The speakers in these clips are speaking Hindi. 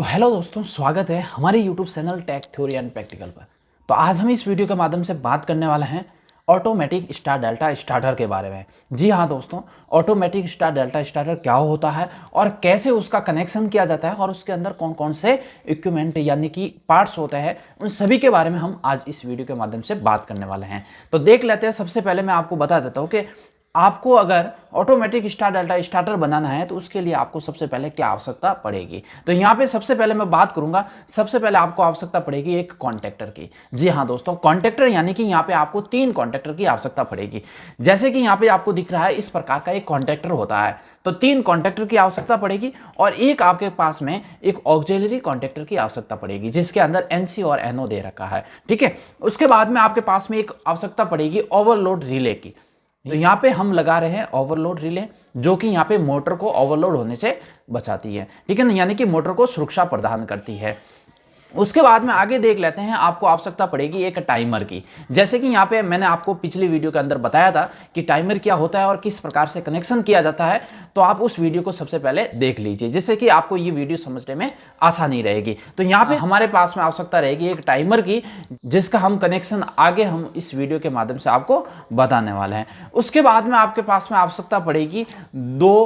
तो हेलो दोस्तों, स्वागत है हमारे YouTube channel Tech Theory and Practical पर। तो आज हम इस वीडियो के माध्यम से बात करने वाले हैं ऑटोमेटिक स्टार डेल्टा स्टार्टर के बारे में। जी हाँ दोस्तों, ऑटोमेटिक स्टार डेल्टा स्टार्टर क्या होता है और कैसे उसका कनेक्शन किया जाता है और उसके अंदर कौन कौन से इक्विपमेंट यानी कि पार्ट्स होते हैं, उन सभी के बारे में हम आज इस वीडियो के माध्यम से बात करने वाले हैं। तो देख लेते हैं। सबसे पहले मैं आपको बता देता हूँ कि आपको अगर ऑटोमेटिक स्टार डेल्टा स्टार्टर बनाना है तो उसके लिए आपको सबसे पहले क्या आवश्यकता पड़ेगी। तो यहाँ पे सबसे पहले मैं बात करूंगा, सबसे पहले आपको आवश्यकता पड़ेगी एक कॉन्टेक्टर की। जी हाँ दोस्तों, कॉन्टेक्टर यानी कि यहाँ पे आपको 3 कॉन्टेक्टर की आवश्यकता पड़ेगी। जैसे कि यहाँ पे आपको दिख रहा है, इस प्रकार का एक कॉन्टेक्टर होता है। तो 3 कॉन्टेक्टर की आवश्यकता पड़ेगी और एक आपके पास में एक ऑक्सिलरी कॉन्टेक्टर की आवश्यकता पड़ेगी जिसके अंदर एनसी और एनओ दे रखा है। ठीक है, उसके बाद में आपके पास में एक आवश्यकता पड़ेगी ओवरलोड रिले की। तो यहाँ पे हम लगा रहे हैं ओवरलोड रिले, जो कि यहाँ पे मोटर को ओवरलोड होने से बचाती है। ठीक है ना, यानी कि मोटर को सुरक्षा प्रदान करती है। उसके बाद में आगे देख लेते हैं, आपको आवश्यकता पड़ेगी एक टाइमर की। जैसे कि यहाँ पे मैंने आपको पिछली वीडियो के अंदर बताया था कि टाइमर क्या होता है और किस प्रकार से कनेक्शन किया जाता है, तो आप उस वीडियो को सबसे पहले देख लीजिए जिससे कि आपको ये वीडियो समझने में आसानी रहेगी। तो यहाँ पे हमारे पास में आवश्यकता रहेगी एक टाइमर की, जिसका हम कनेक्शन आगे हम इस वीडियो के माध्यम से आपको बताने वाले हैं। उसके बाद में आपके पास में आवश्यकता पड़ेगी 2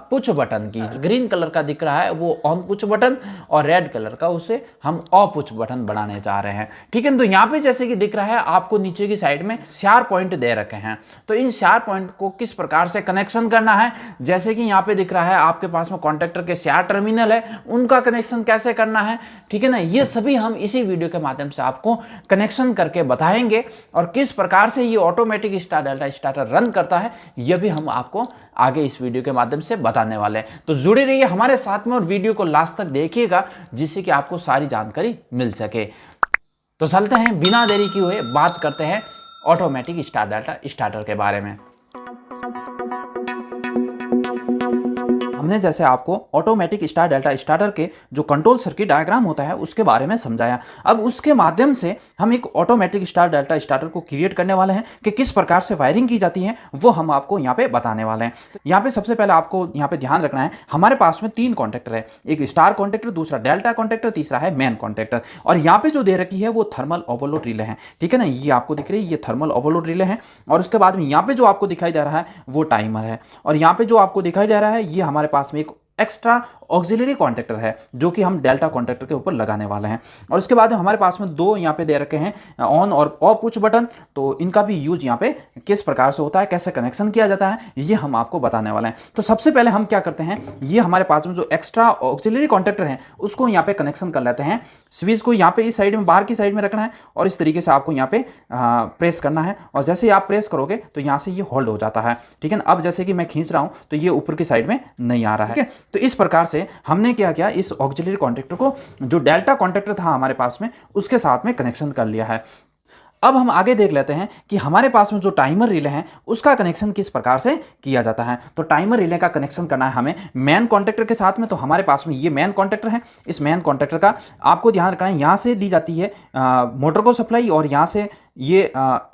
पुश बटन की। ग्रीन कलर का दिख रहा है वो ऑन पुश बटन और रेड कलर का उसे हम ऑफ पुश बटन बनाने जा रहे हैं। ठीक है, तो यहाँ पे जैसे कि दिख रहा है आपको नीचे की साइड में 4 पॉइंट दे रखे हैं। तो इन 4 पॉइंट को किस प्रकार से कनेक्शन करना है, जैसे कि यहाँ पे दिख रहा है आपके पास में कॉन्टेक्टर के 4 टर्मिनल है, उनका कनेक्शन कैसे करना है। ठीक है ना, ये सभी हम इसी वीडियो के माध्यम से आपको कनेक्शन करके बताएंगे और किस प्रकार से ये automatic star delta starter run करता है, यह भी हम आपको आगे इस वीडियो के माध्यम से बताने वाले हैं। तो जुड़े रहिए हमारे साथ में और वीडियो को लास्ट तक देखिएगा जिससे कि आपको सारी जानकारी मिल सके। तो चलते हैं, बिना देरी किए हुए बात करते हैं ऑटोमेटिक स्टार डेल्टा स्टार्टर के बारे में। हमने जैसे आपको ऑटोमेटिक स्टार डेल्टा स्टार्टर के जो कंट्रोल सर्किट डायग्राम होता है उसके बारे में समझाया। अब उसके माध्यम से हम एक ऑटोमेटिक स्टार डेल्टा स्टार्टर को क्रिएट करने वाले हैं कि किस प्रकार से वायरिंग की जाती है, वो हम आपको यहाँ पे बताने वाले हैं। तो यहाँ पे सबसे पहले आपको यहाँ पे ध्यान रखना है, हमारे पास में 3 कॉन्टेक्टर है, एक स्टार कॉन्टेक्टर, दूसरा डेल्टा कॉन्टेक्टर, तीसरा है मेन कॉन्टेक्टर। और यहाँ पे जो दे रखी है वो थर्मल ओवरलोड रिले है। ठीक है ना, ये आपको दिख रही है, ये थर्मल ओवरलोड रिले है। और उसके बाद में यहाँ पे जो आपको दिखाई दे रहा है वो टाइमर है। और यहाँ पे जो आपको दिखाई दे रहा है ये हमारे पास में एक एक्स्ट्रा ऑक्सिलरी कॉन्टेक्टर है जो कि हम डेल्टा कॉन्टेक्टर के ऊपर लगाने वाले हैं। और उसके बाद हमारे पास में 2 यहाँ पे दे रखे हैं ऑन और ऑफ पुश बटन। तो इनका भी यूज यहाँ पे किस प्रकार से होता है, कैसे कनेक्शन किया जाता है, ये हम आपको बताने वाले हैं। तो सबसे पहले हम क्या करते हैं, ये हमारे पास में जो एक्स्ट्रा ऑक्सिलरी कॉन्टेक्टर है उसको यहाँ पे कनेक्शन कर लेते हैं। स्विच को यहाँ पे इस साइड में, बाहर की साइड में रखना है और इस तरीके से आपको यहाँ पे प्रेस करना है। और जैसे ही आप प्रेस करोगे तो यहाँ से ये होल्ड हो जाता है। ठीक है ना, अब जैसे कि मैं खींच रहा हूँ तो ये ऊपर की साइड में नहीं आ रहा है। ठीक है, तो इस प्रकार से हमने क्या किया, इस ऑक्सिलरी कॉन्टेक्टर को जो डेल्टा कॉन्टेक्टर था हमारे पास में उसके साथ में कनेक्शन कर लिया है। अब हम आगे देख लेते हैं कि हमारे पास में जो टाइमर रिले हैं उसका कनेक्शन किस प्रकार से किया जाता है। तो टाइमर रिले का कनेक्शन करना है हमें मेन कॉन्टेक्टर के साथ में। तो हमारे पास में ये मेन कॉन्टेक्टर है। इस मेन कॉन्टेक्टर का आपको ध्यान रखना है, यहाँ से दी जाती है मोटर को सप्लाई और यहाँ से ये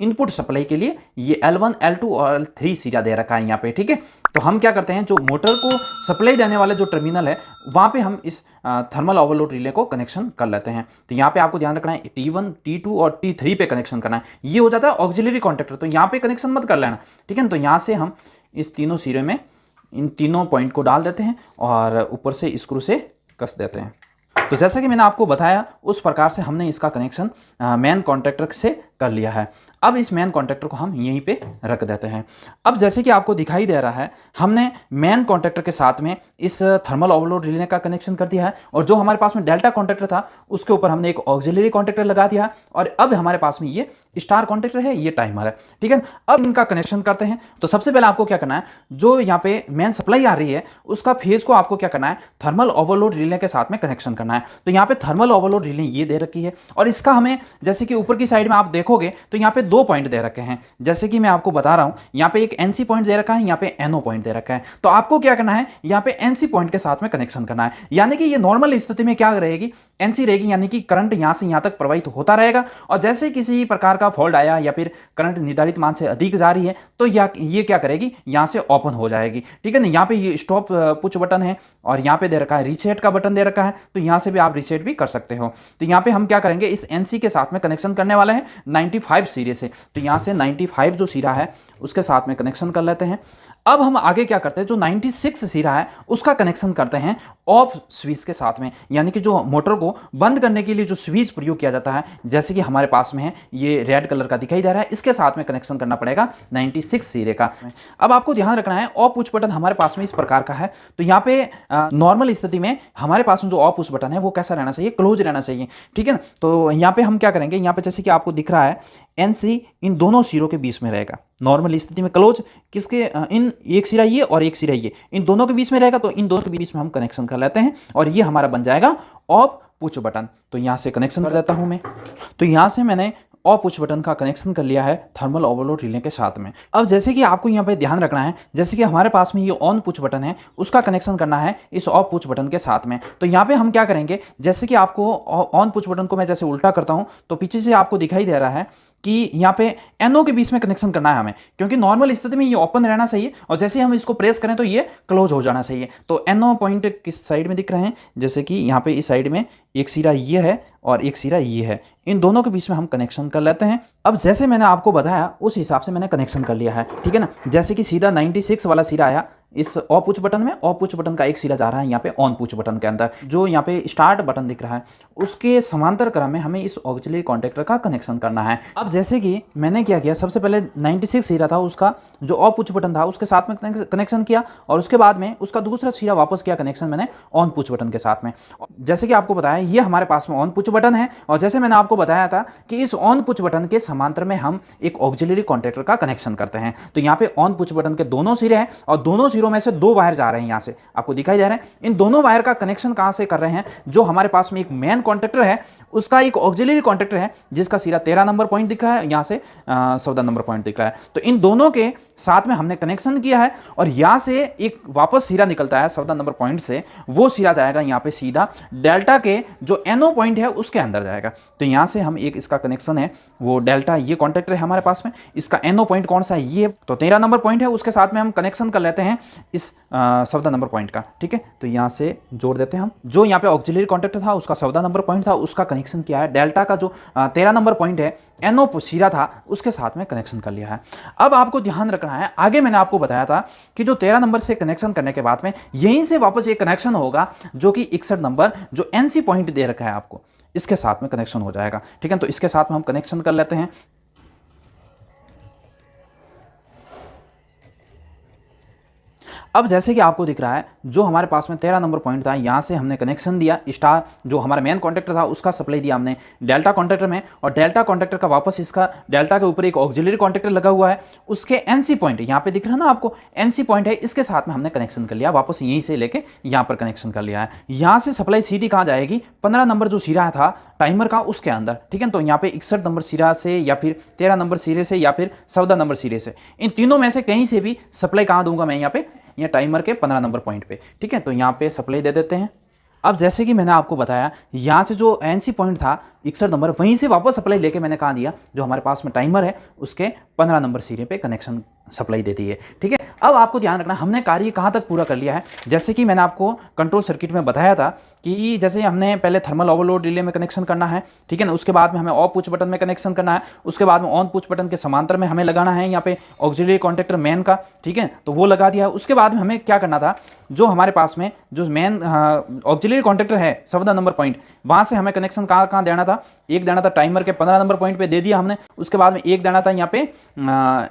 इनपुट सप्लाई के लिए ये L1, L2 और L3 सीधा दे रखा है यहाँ पे। ठीक है, तो हम क्या करते हैं, जो मोटर को सप्लाई देने वाले जो टर्मिनल है वहाँ पे हम इस थर्मल ओवरलोड रिले को कनेक्शन कर लेते हैं। तो यहाँ पे आपको ध्यान रखना है T1, T2 और T3 पे कनेक्शन करना है। ये हो जाता है ऑक्सिलरी कॉन्टेक्टर, तो यहाँ पे कनेक्शन मत कर लेना। ठीक है, तो यहाँ से हम इस तीनों सिरे में इन तीनों पॉइंट को डाल देते हैं और ऊपर से स्क्रू से कस देते हैं। तो जैसा कि मैंने आपको बताया उस प्रकार से हमने इसका कनेक्शन मेन कॉन्टेक्टर से कर लिया है। अब इस मेन कॉन्टेक्टर को हम यहीं पे रख देते हैं। अब जैसे कि आपको दिखाई दे रहा है, हमने मेन कॉन्टेक्टर के साथ में इस थर्मल ओवरलोड रिले का कनेक्शन कर दिया है और जो हमारे पास में डेल्टा कॉन्टेक्टर था उसके ऊपर हमने एक ऑक्सिलरी कॉन्टेक्टर लगा दिया और अब हमारे पास में ये स्टार कॉन्टेक्टर है, ये टाइमर है। ठीक है, अब इनका कनेक्शन करते हैं। तो सबसे पहले आपको क्या करना है, जो यहाँ पे मेन सप्लाई आ रही है उसका फेज को आपको क्या करना है, थर्मल ओवरलोड रिले के साथ में कनेक्शन करना है। तो यहाँ पे थर्मल ओवरलोड रिले ये दे रखी है और इसका हमें जैसे कि ऊपर की साइड में आप देखोगे तो यहाँ पे 2 पॉइंट दे रखे हैं। जैसे कि मैं आपको बता रहा हूं, यहाँ पे एक एनसी पॉइंट दे रखा है, यहाँ पे एनओ पॉइंट दे रखा है। तो आपको क्या करना है, यहाँ पे एनसी पॉइंट के साथ में कनेक्शन करना है। यानी कि ये नॉर्मल स्थिति में क्या रहेगी, एनसी रहेगी, यानी कि करंट यहाँ से यहाँ तक प्रवाहित होता रहेगा। और जैसे किसी प्रकार का फॉल्ट आया या फिर करंट निर्धारित मान से अधिक जा रही है तो ये क्या करेगी, यहाँ से ओपन हो जाएगी। ठीक है ना, यहाँ पे ये स्टॉप पुश बटन है और यहाँ पे दे रखा है रीसेट का बटन दे रखा है, तो यहाँ से भी आप रीसेट भी कर सकते हो। तो यहाँ पे हम क्या करेंगे, इस एनसी के साथ में कनेक्शन करने वाले हैं 95 सिरे से। तो यहाँ से 95 जो सिरा है उसके साथ में कनेक्शन कर लेते हैं। अब हम आगे क्या करते हैं, जो 96 सिरा है उसका कनेक्शन करते हैं ऑफ स्विच के साथ में, यानी कि जो मोटर को बंद करने के लिए जो स्विच प्रयोग किया जाता है, जैसे कि हमारे पास में है ये रेड कलर का दिखाई दे रहा है, इसके साथ में कनेक्शन करना पड़ेगा 96 सिरे का। अब आपको ध्यान रखना है ऑफ पुश बटन हमारे पास में इस प्रकार का है। तो यहाँ पे नॉर्मल स्थिति में हमारे पास में जो ऑफ पुश बटन है वो कैसा रहना चाहिए, क्लोज रहना चाहिए। ठीक है ना, तो यहाँ पे हम क्या करेंगे, यहाँ पे जैसे कि आपको दिख रहा है एनसी इन दोनों सिरों के बीच में रहेगा। नॉर्मल स्थिति में क्लोज किसके, इन एक सिरा ये और एक सिरा ये, इन दोनों के बीच में रहेगा। तो इन दोनों के बीच में हम कनेक्शन कर लेते हैं और ये हमारा बन जाएगा ऑफ पुश बटन। तो यहाँ से कनेक्शन कर देता हूँ मैं। तो यहाँ से मैंने ऑफ पुश बटन का कनेक्शन कर लिया है थर्मल ओवरलोड रिले के साथ में। अब जैसे कि आपको यहाँ पे ध्यान रखना है, जैसे कि हमारे पास में ये ऑन पुश बटन है उसका कनेक्शन करना है इस ऑफ पुश बटन के साथ में। तो यहाँ पे हम क्या करेंगे, जैसे कि आपको ऑन पुश बटन को मैं जैसे उल्टा करता हूँ तो पीछे से आपको दिखाई दे रहा है कि यहाँ पे एनओ के बीच में कनेक्शन करना है हमें, क्योंकि नॉर्मल स्थिति में ये ओपन रहना चाहिए और जैसे हम इसको प्रेस करें तो ये क्लोज हो जाना चाहिए। तो एनओ पॉइंट किस साइड में दिख रहे हैं, जैसे कि यहाँ पे इस साइड में एक सिरा ये है और एक सिरा ये है, इन दोनों के बीच में हम कनेक्शन कर लेते हैं। अब जैसे मैंने आपको बताया उस हिसाब से मैंने कनेक्शन कर लिया है। ठीक है ना, जैसे कि सीधा 96 वाला सिरा आया इस ऑफ पुश बटन में, ऑफ पुश बटन का एक सिरा जा रहा है यहाँ पे ऑन पुश बटन के अंदर। जो यहाँ पे स्टार्ट बटन दिख रहा है उसके समांतर क्रम में हमें इस ऑक्सिलरी कॉन्टैक्टर का कनेक्शन करना है। अब जैसे कि मैंने क्या किया, सबसे पहले 96 सिरा था उसका जो ऑफ पुश बटन था उसके साथ में कनेक्शन किया और उसके बाद में उसका दूसरा सिरा वापस किया कनेक्शन मैंने ऑन पुश बटन के साथ में। जैसे कि आपको बताया ये हमारे पास में ऑन पुश बटन है और जैसे मैंने आपको बताया था कि इस ऑन पुश बटन के समांतर में हम एक ऑक्सिलरी कॉन्टैक्टर का कनेक्शन करते हैं। तो यहाँ पे ऑन पुश बटन के दोनों सिरे हैं और दोनों सिरों में से दो वायर जा रहे हैं, यहाँ से आपको दिखाई दे रहे हैं। इन दोनों वायर का कनेक्शन कहाँ से कर रहे हैं, जो हमारे पास में एक मेन कॉन्टैक्टर है उसका एक ऑक्सिलरी कॉन्टैक्टर है जिसका सिरा 13 नंबर पॉइंट दिख रहा है, यहाँ से 14 नंबर पॉइंट दिख रहा है। तो इन दोनों के साथ में हमने कनेक्शन किया है और यहाँ से एक वापस सिरा निकलता है 14 नंबर पॉइंट से, वो सिरा जाएगा यहाँ पे सीधा डेल्टा के जो एनओ पॉइंट है उसके अंदर जाएगा। तो यहाँ से हम एक इसका कनेक्शन है वो डेल्टा ये कॉन्टैक्टर है हमारे पास में, इसका एनओ पॉइंट कौन सा है ये, तो 13 नंबर पॉइंट है, उसके साथ में हम कनेक्शन कर लेते हैं इस 14 नंबर पॉइंट का। ठीक है, तो यहाँ से जोड़ देते हैं हम, जो यहाँ पे ऑक्सिलरी कॉन्टैक्टर था उसका 14 नंबर पॉइंट था उसका कनेक्शन किया है, डेल्टा का जो 13 नंबर पॉइंट है एनओ सिरा था उसके साथ में कनेक्शन कर लिया है। अब आपको ध्यान रखना है, आगे मैंने आपको बताया था कि जो 13 नंबर से कनेक्शन करने के बाद में यहीं से वापस एक कनेक्शन होगा जो कि 61 नंबर जो एनसी पॉइंट दे रखा है आपको, इसके साथ में कनेक्शन हो जाएगा। ठीक है, तो इसके साथ में हम कनेक्शन कर लेते हैं। अब जैसे कि आपको दिख रहा है जो हमारे पास में 13 नंबर पॉइंट था, यहाँ से हमने कनेक्शन दिया स्टार जो हमारा मेन कॉन्टैक्टर था उसका सप्लाई दिया हमने डेल्टा कॉन्टैक्टर में, और डेल्टा कॉन्टैक्टर का वापस इसका डेल्टा के ऊपर एक ऑक्सिलरी कॉन्टैक्टर लगा हुआ है, उसके एनसी पॉइंट यहाँ पे दिख रहा है ना आपको, एनसी पॉइंट है, इसके साथ में हमने कनेक्शन कर लिया, वापस यहीं से लेके यहाँ पर कनेक्शन कर लिया है। यहाँ से सप्लाई सीधी कहाँ जाएगी, 15 नंबर जो सिरा था टाइमर का उसके अंदर। ठीक है, तो यहाँ पे 61 नंबर सिरा से या फिर 13 नंबर सिरे से या फिर 14 नंबर सिरे से, इन तीनों में से कहीं से भी सप्लाई कहाँ दूंगा मैं, यहाँ पे या टाइमर के 15 नंबर पॉइंट पे। ठीक है, तो यहाँ पे सप्लाई दे देते हैं। अब जैसे कि मैंने आपको बताया यहाँ से जो एनसी पॉइंट था 61 नंबर, वहीं से वापस सप्लाई लेके मैंने कहाँ दिया, जो हमारे पास में टाइमर है उसके 15 नंबर सिरे पे कनेक्शन सप्लाई दे दी है। ठीक है, अब आपको ध्यान रखना हमने कार्य कहाँ तक पूरा कर लिया है। जैसे कि मैंने आपको कंट्रोल सर्किट में बताया था कि जैसे हमने पहले थर्मल ओवरलोड रिले में कनेक्शन करना है, ठीक है ना, उसके बाद में हमें ऑफ पुश बटन में कनेक्शन करना है, उसके बाद में ऑन पुश बटन के समांतर में हमें लगाना है यहाँ पे ऑक्सिलरी कॉन्टैक्टर मेन का। ठीक है, तो वो लगा दिया। उसके बाद में हमें क्या करना था, जो हमारे पास में जो मेन ऑक्सिलरी कॉन्टैक्टर है 14 नंबर पॉइंट, वहाँ से हमें कनेक्शन कहाँ कहाँ देना था, एक देना था टाइमर के 15 नंबर पॉइंट पे दे दिया हमने, उसके बाद में एक देना था यहाँ पे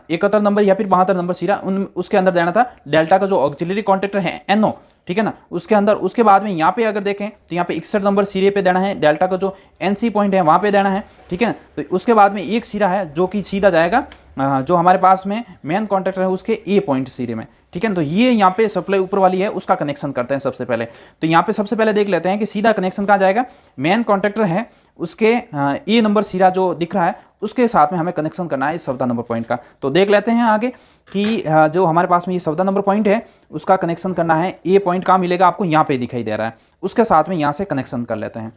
71 नंबर या फिर 72 नंबर सिरा, उसके अंदर देना था डेल्टा का जो ऑक्सिलरी कॉन्टैक्टर है एनओ। ठीक है ना, उसके अंदर उसके बाद में यहाँ पे अगर देखें तो यहाँ पे 61 नंबर सिरे पे देना है, डेल्टा का जो एनसी पॉइंट है वहाँ पे देना है। ठीक है, तो उसके बाद में एक सिरा है जो कि सीधा जाएगा जो हमारे पास में मेन कॉन्टैक्टर है उसके ए पॉइंट सिरे में। ठीक है, तो ये यहाँ पे सप्लाई ऊपर वाली है उसका कनेक्शन करते हैं सबसे पहले। तो यहाँ पे सबसे पहले देख लेते हैं कि सीधा कनेक्शन कहाँ जाएगा, मेन कॉन्टैक्टर है उसके ए नंबर सिरा जो दिख रहा है उसके साथ में हमें कनेक्शन करना है इस 14 नंबर पॉइंट का। तो देख लेते हैं आगे कि जो हमारे पास में ये 14 नंबर पॉइंट है उसका कनेक्शन करना है, ए पॉइंट कहाँ मिलेगा आपको, यहाँ पे दिखाई दे रहा है, उसके साथ में यहाँ से कनेक्शन कर लेते हैं।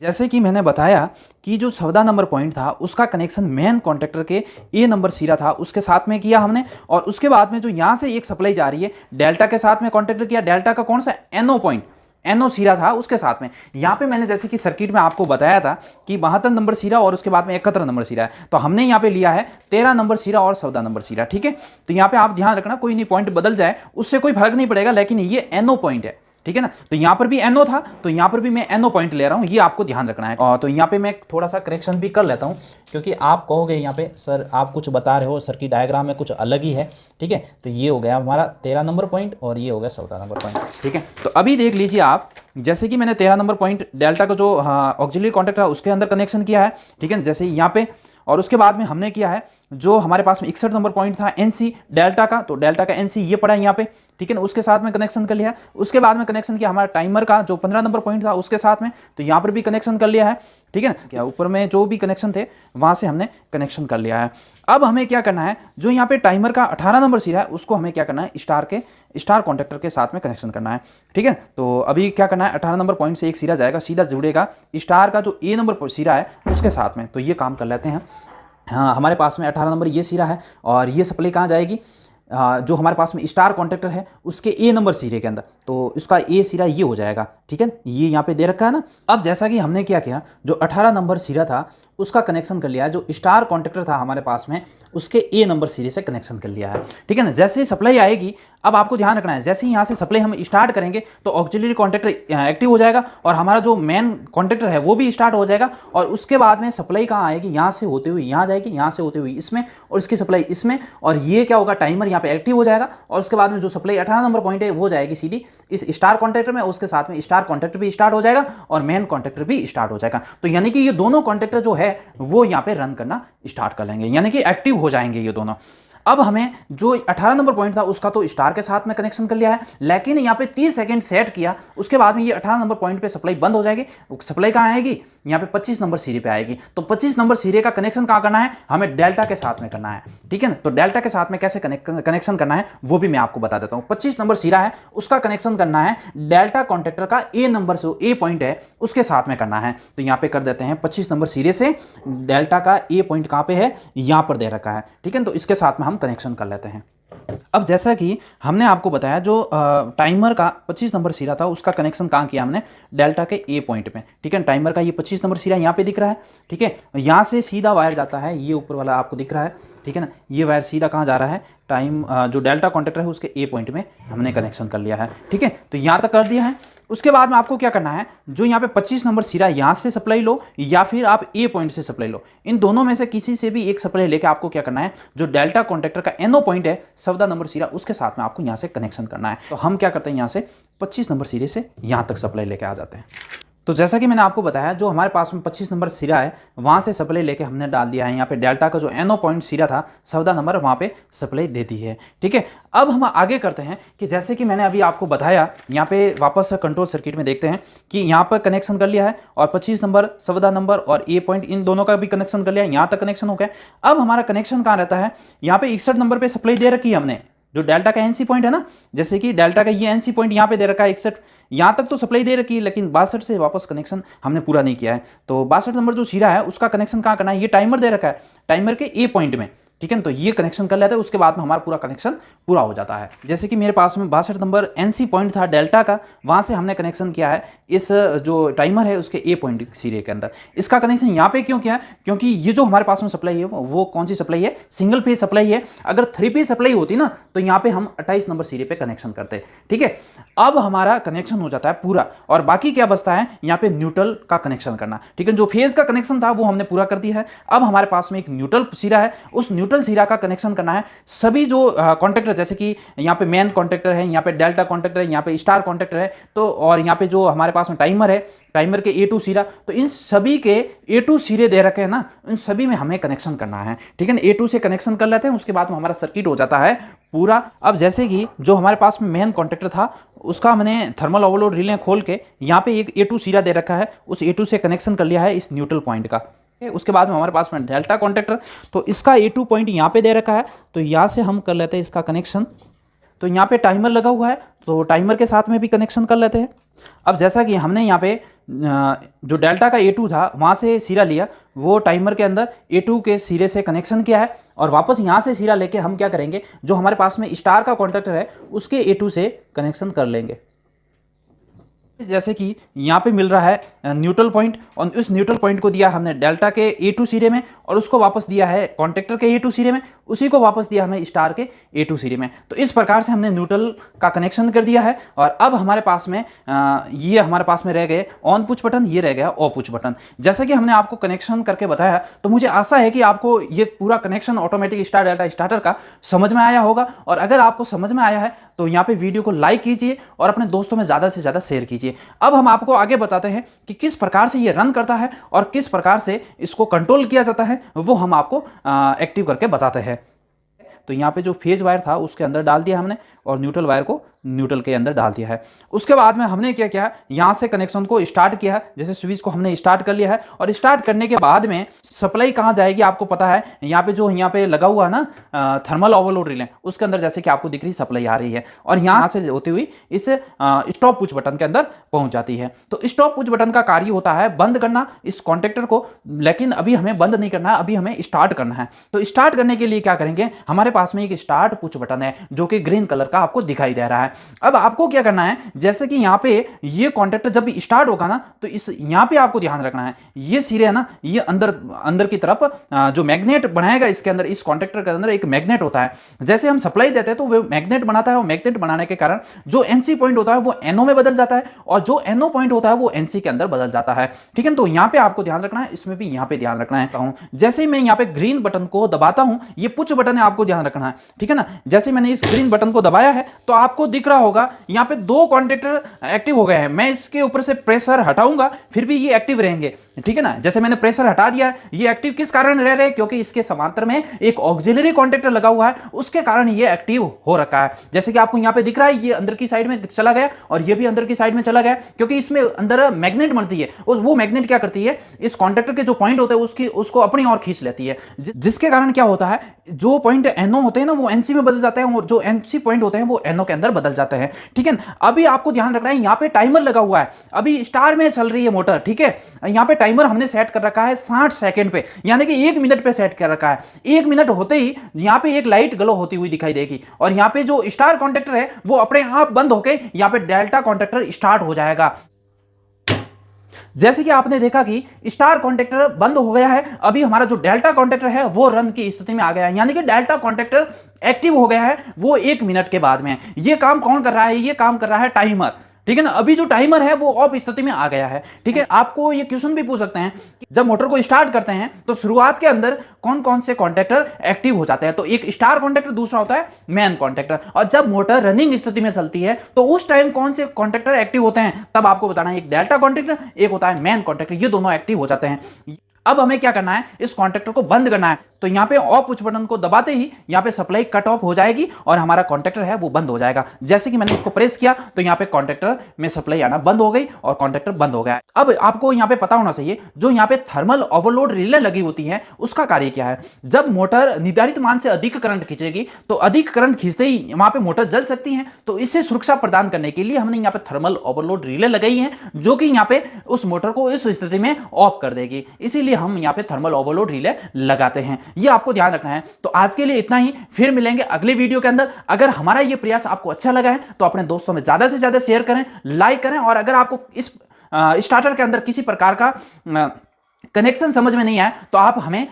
जैसे कि मैंने बताया कि जो 14 नंबर पॉइंट था उसका कनेक्शन मेन कॉन्ट्रैक्टर के ए नंबर सिरा था उसके साथ में किया हमने, और उसके बाद में जो यहाँ से एक सप्लाई जा रही है डेल्टा के साथ में कॉन्ट्रैक्टर किया, डेल्टा का कौन सा एनओ पॉइंट, एनओ सिरा था उसके साथ में। यहाँ पे मैंने जैसे कि सर्किट में आपको बताया था कि 72 नंबर सिरा और उसके बाद में 71 नंबर सिरा है, तो हमने यहाँ पे लिया है 13 नंबर सिरा और 14 नंबर सिरा। ठीक है, तो यहाँ पे आप ध्यान रखना कोई नहीं पॉइंट बदल जाए उससे कोई फर्क नहीं पड़ेगा, लेकिन ये एनओ पॉइंट है। ठीक है ना, तो यहाँ पर भी एनओ था तो यहाँ पर भी मैं एनओ पॉइंट ले रहा हूँ, ये आपको ध्यान रखना है। और तो यहाँ पे मैं थोड़ा सा करेक्शन भी कर लेता हूँ, क्योंकि आप कहोगे यहाँ पे सर आप कुछ बता रहे हो सर्किट डायग्राम में कुछ अलग ही है। ठीक है, तो ये हो गया हमारा 13 नंबर पॉइंट और ये हो गया 14 नंबर पॉइंट। ठीक है, तो अभी देख लीजिए आप, जैसे कि मैंने 13 नंबर पॉइंट डेल्टा का जो ऑक्सिलरी कॉन्टैक्ट है उसके अंदर कनेक्शन किया है। ठीक है, जैसे यहाँ पे, और उसके बाद में हमने किया है जो हमारे पास में 61 नंबर पॉइंट था एनसी डेल्टा का, तो डेल्टा का एनसी ये पड़ा है यहाँ पे। ठीक है ना, उसके साथ में कनेक्शन कर लिया है। उसके बाद में कनेक्शन किया हमारा टाइमर का जो 15 नंबर पॉइंट था उसके साथ में, तो यहाँ पर भी कनेक्शन कर लिया है। ठीक है ना, क्या ऊपर में जो भी कनेक्शन थे वहाँ से हमने कनेक्शन कर लिया है। अब हमें क्या करना है, जो यहाँ पे टाइमर का 18 नंबर सिरा है उसको हमें क्या करना है, स्टार कॉन्टैक्टर के साथ में कनेक्शन करना है। ठीक है, तो अभी क्या करना है, 18 नंबर पॉइंट से एक सिरा जाएगा, सीधा जुड़ेगा स्टार का जो ए नंबर सिरा है उसके साथ में, तो ये काम कर लेते हैं। हाँ, हमारे पास में 18 नंबर ये सिरा है और ये सप्लाई कहाँ जाएगी, जो हमारे पास में स्टार कॉन्ट्रैक्टर है उसके ए नंबर सिरे के अंदर, तो इसका ए सिरा ये हो जाएगा। ठीक है, ये यहाँ पे दे रखा है ना। अब जैसा कि हमने क्या किया, जो 18 नंबर सिरा था उसका कनेक्शन कर लिया है, जो स्टार कॉन्ट्रैक्टर था हमारे पास में उसके ए नंबर सिरे से कनेक्शन कर लिया है। ठीक है ना, जैसे ही सप्लाई आएगी, अब आपको ध्यान रखना है, जैसे ही यहाँ से सप्लाई हम स्टार्ट करेंगे तो ऑक्सिलरी कॉन्ट्रैक्टर एक्टिव हो जाएगा और हमारा जो मेन कॉन्ट्रैक्टर है वो भी स्टार्ट हो जाएगा। और उसके बाद में सप्लाई कहाँ आएगी, यहाँ से होते हुए यहाँ जाएगी, यहाँ से होते हुए इसमें, और इसकी सप्लाई इसमें, और ये क्या होगा, टाइमर यहाँ पे एक्टिव हो जाएगा। और उसके बाद में जो सप्लाई 18 नंबर पॉइंट है वो जाएगी सीधी इस स्टार कॉन्ट्रैक्टर में, उसके साथ में स्टार कॉन्ट्रैक्टर भी स्टार्ट हो जाएगा और मेन कॉन्ट्रैक्टर भी स्टार्ट हो जाएगा। तो यानी कि ये दोनों कॉन्ट्रैक्टर जो है वो यहाँ पे रन करना स्टार्ट कर लेंगे, यानी कि एक्टिव हो जाएंगे ये दोनों। अब हमें जो 18 नंबर पॉइंट था उसका तो स्टार के साथ में कनेक्शन कर लिया है, लेकिन यहाँ पे 30 सेकंड सेट किया, उसके बाद में ये 18 नंबर पॉइंट पे सप्लाई बंद हो जाएगी। सप्लाई कहाँ आएगी, यहाँ पे 25 नंबर सिरे पे आएगी। तो 25 नंबर सिरे का कनेक्शन कहाँ करना है, हमें डेल्टा के साथ में करना है। ठीक है ना, तो डेल्टा के साथ में कैसे कनेक्शन करना है वो भी मैं आपको बता देता हूँ। 25 नंबर सिरा है उसका कनेक्शन करना है डेल्टा कॉन्ट्रैक्टर का ए नंबर से, ए पॉइंट है उसके साथ में करना है। तो यहाँ पे कर देते हैं 25 नंबर सिरे से डेल्टा का ए पॉइंट कहाँ पे है, यहाँ पर दे रखा है। ठीक है, तो इसके साथ में हम कनेक्शन कर लेते हैं। अब जैसा कि हमने आपको बताया जो टाइमर का 25 नंबर सिरा था उसका कनेक्शन कहाँ किया हमने, डेल्टा के ए पॉइंट में। ठीक है, टाइमर का ये 25 नंबर सिरा यहाँ पे दिख रहा है। ठीक है, यहाँ से सीधा वायर जाता है, ये ऊपर वाला आपको दिख रहा है। ठीक है ना, ये वायर सीधा कहाँ जा रहा है, टाइम जो डेल्टा कॉन्ट्रैक्टर है उसके ए पॉइंट में हमने कनेक्शन कर लिया है। ठीक है, तो यहाँ तक कर दिया है। उसके बाद में आपको क्या करना है, जो यहाँ पे 25 नंबर सिरा यहाँ से सप्लाई लो या फिर आप ए पॉइंट से सप्लाई लो, इन दोनों में से किसी से भी एक सप्लाई लेके आपको क्या करना है, जो डेल्टा कॉन्ट्रैक्टर का एनओ पॉइंट है 14 नंबर सिरा उसके साथ में आपको यहाँ से कनेक्शन करना है। तो हम क्या करते हैं, यहाँ से 25 नंबर सिरे से यहाँ तक सप्लाई लेके आ जाते हैं। तो जैसा कि मैंने आपको बताया जो हमारे पास में 25 नंबर सिरा है वहाँ से सप्लाई लेके हमने डाल दिया है, यहाँ पे डेल्टा का जो एनओ पॉइंट सिरा था 14 नंबर वहाँ पे सप्लाई दे दी है। ठीक है, अब हम आगे करते हैं कि जैसे कि मैंने अभी आपको बताया, यहाँ पे वापस कंट्रोल सर्किट में देखते हैं कि यहाँ पर कनेक्शन कर लिया है और 25 नंबर 14 नंबर और ए पॉइंट इन दोनों का भी कनेक्शन कर लिया है, यहाँ तक कनेक्शन हो गया। अब हमारा कनेक्शन कहाँ रहता है, यहाँ पे 61 नंबर पर सप्लाई दे रखी है हमने, जो डेल्टा का एनसी पॉइंट है ना, जैसे कि डेल्टा का ये एनसी पॉइंट यहाँ पे दे रखा है 61, यहाँ तक तो सप्लाई दे रखी है, लेकिन 62 से वापस कनेक्शन हमने पूरा नहीं किया है। तो 62 नंबर जो सिरा है उसका कनेक्शन कहाँ करना है, ये टाइमर दे रखा है, टाइमर के ए पॉइंट में। ठीक है, तो ये कनेक्शन कर लेते हैं, उसके बाद में हमारा पूरा कनेक्शन पूरा हो जाता है। जैसे कि मेरे पास में 62 नंबर एनसी पॉइंट था डेल्टा का, वहाँ से हमने कनेक्शन किया है इस जो टाइमर है उसके ए पॉइंट सिरे के अंदर। इसका कनेक्शन यहाँ पे क्यों किया है, क्योंकि ये जो हमारे पास में सप्लाई है वो कौन सी सप्लाई है, सिंगल फेज सप्लाई है। अगर 3 फेज सप्लाई होती ना तो यहाँ पे हम 28 नंबर सिरे पे कनेक्शन करते। ठीक है, अब हमारा कनेक्शन हो जाता है पूरा और बाकी क्या बचता है, यहाँ पे न्यूट्रल का कनेक्शन करना। ठीक है, जो फेज का कनेक्शन था वो हमने पूरा कर दिया है। अब हमारे पास में एक न्यूट्रल सिरा है, उस न्यूट्रल सिरा का कनेक्शन करना है सभी जो कॉन्ट्रैक्टर, जैसे कि यहाँ पे मेन कॉन्ट्रैक्टर है, यहाँ पे डेल्टा कॉन्ट्रैक्टर है, यहाँ पे स्टार कॉन्ट्रैक्टर है, तो और यहाँ पे जो हमारे पास में टाइमर है, टाइमर के A2 सिरा, तो इन सभी के A2 सिरे दे रखे हैं ना, इन सभी में हमें कनेक्शन करना है। ठीक है ना, A2 से कनेक्शन कर लेते हैं, उसके बाद में हमारा सर्किट हो जाता है पूरा। अब जैसे कि जो हमारे पास में मेन कॉन्ट्रैक्टर था उसका मैंने थर्मल ओवरलोड रिले खोल के यहाँ पे एक A2 सिरा दे रखा है, उस A2 से कनेक्शन कर लिया है इस न्यूट्रल पॉइंट का। उसके बाद में हमारे पास में डेल्टा कॉन्ट्रैक्टर, तो इसका A2 पॉइंट यहाँ पे दे रखा है, तो यहाँ से हम कर लेते हैं इसका कनेक्शन। तो यहाँ पे टाइमर लगा हुआ है, तो टाइमर के साथ में भी कनेक्शन कर लेते हैं। अब जैसा कि हमने यहाँ पे जो डेल्टा का A2 था वहाँ से सिरा लिया, वो टाइमर के अंदर A2 के सिरे से कनेक्शन किया है और वापस यहाँ से सिरा लेके हम क्या करेंगे, जो हमारे पास में स्टार का कॉन्टैक्टर है उसके A2 से कनेक्शन कर लेंगे। जैसे कि यहाँ पे मिल रहा है न्यूट्रल पॉइंट, और उस न्यूट्रल पॉइंट को दिया हमने डेल्टा के A2 सिरे में और उसको वापस दिया है कॉन्टैक्टर के A2 सिरे में, उसी को वापस दिया हमें स्टार के A2 सिरे में। तो इस प्रकार से हमने न्यूट्रल का कनेक्शन कर दिया है और अब हमारे पास में ये हमारे पास में रह गए ऑन पुश बटन, ये रह गया ऑफ पुश बटन। जैसे कि हमने आपको कनेक्शन करके बताया, तो मुझे आशा है कि आपको ये पूरा connection automatic star delta starter का समझ में आया होगा। और अगर आपको समझ में आया है तो यहाँ पे वीडियो को लाइक कीजिए और अपने दोस्तों में ज़्यादा से ज़्यादा शेयर कीजिए। अब हम आपको आगे बताते हैं कि किस प्रकार से ये रन करता है और किस प्रकार से इसको कंट्रोल किया जाता है, वो हम आपको एक्टिव करके बताते हैं। तो यहाँ पे जो फेज वायर था उसके अंदर डाल दिया हमने और न्यूट्रल वायर को न्यूट्रल के अंदर डाल दिया है। उसके बाद में हमने क्या किया, यहाँ से कनेक्शन को स्टार्ट किया है, जैसे स्विच को हमने स्टार्ट कर लिया है और स्टार्ट करने के बाद में सप्लाई कहाँ जाएगी आपको पता है, यहाँ पे जो यहाँ पे लगा हुआ ना थर्मल ओवरलोड रिले, उसके अंदर जैसे कि आपको दिख रही सप्लाई आ रही है और यहाँ से होती हुई इस स्टॉप पुश बटन के अंदर पहुँच जाती है। तो स्टॉप पुश बटन का कार्य होता है बंद करना इस कॉन्टैक्टर को, लेकिन अभी हमें बंद नहीं करना है, अभी हमें स्टार्ट करना है। तो स्टार्ट करने के लिए क्या करेंगे, हमारे पास में एक स्टार्ट पुश बटन है जो कि ग्रीन कलर का आपको दिखाई दे रहा है। अब आपको क्या करना है, जैसे कि यहाँ पे ये कॉन्टैक्टर जब भी स्टार्ट होगा ना, तो इस यहाँ पे आपको ध्यान रखना है, ये सिरे है ना, ये अंदर की तरफ जो मैग्नेट बनाएगा इसके अंदर, इस कॉन्टैक्टर के अंदर एक मैग्नेट होता है। जैसे हम सप्लाई देते हैं तो वो मैग्नेट बनाता है और मैग्नेट बनाने के कारण जो एनसी पॉइंट होता है वो एनओ में बदल जाता है और जो एनओ पॉइंट होता है वो एनसी के अंदर बदल जाता है। ठीक है, तो यहाँ पे आपको ध्यान रखना है, इसमें भी यहाँ पे ध्यान रखना है। जैसे ही मैं यहाँ पे ग्रीन बटन को दबाता हूँ, ये पुश बटन है, आपको ध्यान रखना है, ठीक है ना। जैसे मैंने इस ग्रीन बटन को दबाया है तो आपको दिख रहा होगा यहाँ पे दो कॉन्टैक्टर एक्टिव हो गए हैं। मैं इसके ऊपर से प्रेशर हटाऊंगा फिर भी ये एक्टिव रहेंगे, ठीक है ना। जैसे मैंने प्रेशर हटा दिया, ये एक्टिव किस कारण रह रहे हैं, क्योंकि इसके समांतर में एक ऑक्सिलरी कॉन्टैक्टर लगा हुआ है, उसके कारण ये एक्टिव हो रखा है। जैसे कि आपको यहाँ पे दिख रहा है, ये अंदर की साइड में चला गया और ये भी अंदर की साइड में चला गया, क्योंकि इसमें अंदर मैग्नेट बनती है। वो मैग्नेट क्या करती है, इस कॉन्टैक्टर के जो पॉइंट होते हैं उसको अपनी ओर खींच लेती है, जिसके कारण क्या होता है, जो पॉइंट एनओ होते हैं ना वो एनसी में बदल जाते हैं और जो एनसी पॉइंट होते हैं वो एनओ के अंदर बदल जाते हैं, ठीक है। अभी आपको ध्यान रखना है, यहाँ पे टाइमर लगा हुआ है, अभी स्टार में चल रही है मोटर, ठीक है। यहाँ पे टाइमर हमने सेट कर रखा है 60 सेकंड पे, यानी कि 1 मिनट पे सेट कर रखा है। 1 मिनट होते ही यहाँ पे एक लाइट ग्लो होती हुई दिखाई देगी और यहाँ पे जो स्टार कॉन्टैक्टर है वो अपने आप बंद होके यहाँ पे डेल्टा कॉन्टैक्टर स्टार्ट हो जाएगा। जैसे कि आपने देखा कि स्टार कॉन्टैक्टर बंद हो गया है, अभी हमारा जो डेल्टा कॉन्टैक्टर है वो रन की स्थिति में आ गया है, यानी कि डेल्टा कॉन्टैक्टर एक्टिव हो गया है, वो 1 मिनट के बाद में। ये काम कौन कर रहा है, ये काम कर रहा है टाइमर, ठीक है ना। अभी जो टाइमर है वो ऑफ स्थिति में आ गया है, ठीक है। आपको ये क्वेश्चन भी पूछ सकते हैं कि जब मोटर को स्टार्ट करते हैं तो शुरुआत के अंदर कौन कौन से कॉन्टैक्टर एक्टिव हो जाते हैं, तो एक स्टार कॉन्टैक्टर, दूसरा होता है मैन कॉन्टैक्टर। और जब मोटर रनिंग स्थिति में चलती है तो उस टाइम कौन से कॉन्टैक्टर एक्टिव होते हैं, तब आपको बताना है, एक डेल्टा कॉन्टैक्टर, एक होता है मैन कॉन्टैक्टर, ये दोनों एक्टिव हो जाते हैं। अब हमें क्या करना है, इस कॉन्टैक्टर को बंद करना है। तो यहाँ पे ऑफ पुश बटन को दबाते ही यहाँ पे सप्लाई कट ऑफ हो जाएगी और हमारा कॉन्टैक्टर है वो बंद हो जाएगा। जैसे कि मैंने इसको प्रेस किया तो यहाँ पे कॉन्टैक्टर में सप्लाई आना बंद हो गई और कॉन्टैक्टर बंद हो गया। अब आपको यहाँ पे पता होना चाहिए, जो यहाँ पे थर्मल ओवरलोड रिले लगी होती है उसका कार्य क्या है। जब मोटर निर्धारित मान से अधिक करंट खींचेगी तो अधिक करंट खींचते ही वहां पे मोटर जल सकती है, तो इससे सुरक्षा प्रदान करने के लिए हमने यहाँ पे थर्मल ओवरलोड रिले लगाई है, जो कि यहाँ पे उस मोटर को इस स्थिति में ऑफ कर देगी। इसीलिए हम यहाँ पे थर्मल ओवरलोड रिले लगाते हैं, ये आपको ध्यान रखना है। तो आज के लिए इतना ही, फिर मिलेंगे अगले वीडियो के अंदर। अगर हमारा ये प्रयास आपको अच्छा लगा है तो अपने दोस्तों में ज्यादा से ज्यादा शेयर करें, लाइक करें, और अगर आपको इस स्टार्टर के अंदर किसी प्रकार का कनेक्शन समझ में नहीं आया तो आप हमें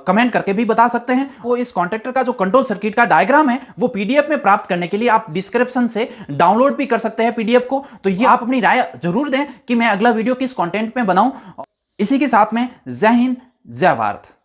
कमेंट करके भी बता सकते हैं। वो इस कॉन्टैक्टर का जो कंट्रोल सर्किट का डायग्राम है वो पीडीएफ में प्राप्त करने के लिए आप डिस्क्रिप्शन से डाउनलोड भी कर सकते हैं पीडीएफ को। तो ये आप अपनी राय जरूर दें कि मैं अगला वीडियो किस कंटेंट में बनाऊं। इसी के साथ में जय हिंद, जय भारत।